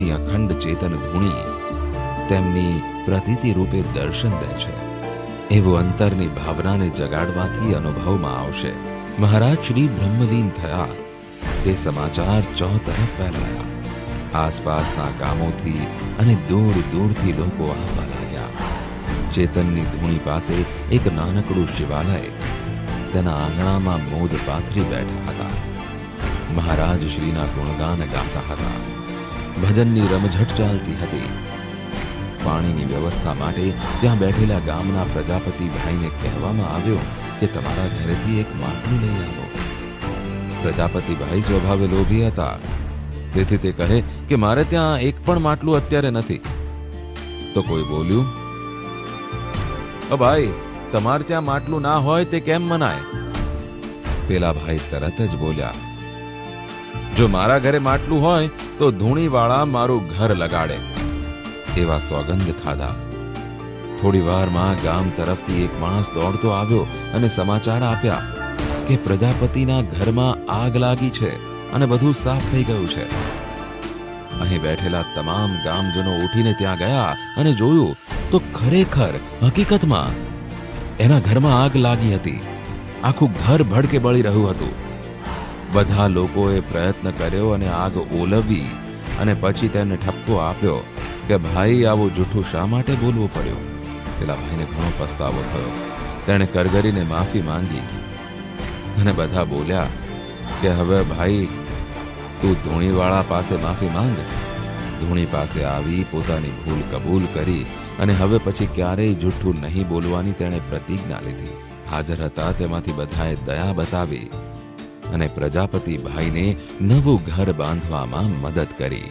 અખંડ ચેતન ધૂણી તેમની પ્રતીતિ રૂપે દર્શન દે છે. એવું અંતરની ભાવનાને જગાડવાથી અનુભવમાં આવશે. મહારાજ શ્રી બ્રહ્મલીન થયા તે સમાચાર ચોતરફ ફેલાયા. આસપાસના ગામોથી અને દૂર દૂરથી લોકો આવવા લાગ્યા. ચેતનની ધૂણી પાસે એક નાનકડું શિવાલય, તેના આંગણામાં મોદ પાથરી બેઠા હતા. મહારાજ શ્રીના ગુણગાન ગાતા હતા. ભજનની રમઝટ ચાલતી હતી. પાણીની વ્યવસ્થા માટે ત્યાં બેઠેલા ગામના પ્રજાપતિ ભાઈને કહેવામાં આવ્યો કે તમારા ઘરેથી એક માટલું લઈ આવો. પ્રજાપતિ ભાઈ સ્વભાવે લોભી હતા, તેથી તે કહે કે મારે ત્યાં એક પણ માટલું અત્યારે નથી. તો કોઈ બોલ્યું, ભાઈ તમારે ત્યાં માટલું ના હોય તે કેમ મનાય? પેલા ભાઈ તરત જ બોલ્યા, જો મારા ઘરે માટલું હોય તો ધૂણીવાળા મારું ઘર લગાડે. એવા સોગંદ ખાધા. થોડી વારમાં ગામ તરફથી એક માણસ દોડતો આવ્યો અને સમાચાર આપ્યા કે પ્રજાપતિના ઘરમાં આગ લાગી છે અને બધું સાફ થઈ ગયું છે. અહીં બેઠેલા તમામ ગામજનો ઉઠીને ત્યાં ગયા અને જોયું તો ખરેખર હકીકતમાં એના ઘરમાં આગ લાગી હતી. આખું ઘર ભડકે બળી રહ્યું હતું. બધા લોકોએ પ્રયત્ન કર્યો અને આગ ઓલવી અને પછી તેને ઠપકો આપ્યો કે ભાઈ આવું જૂઠું શા માટે બોલવું પડ્યું? પેલા ભાઈને ઘણો પસ્તાવો થયો. તેણે કરગરીને માફી માંગી અને બધા બોલ્યા કે હવે ભાઈ તું ધૂણીવાળા પાસે માફી માંગ. ધૂણી પાસે આવી પોતાની ભૂલ કબૂલ કરી અને હવે પછી ક્યારેય જૂઠું નહીં બોલવાની તેણે પ્રતિજ્ઞા લીધી. હાજર હતા તેમાંથી બધાએ દયા બતાવી અને પ્રજાપતિ ભાઈને નવું ઘર બાંધવામાં મદદ કરી.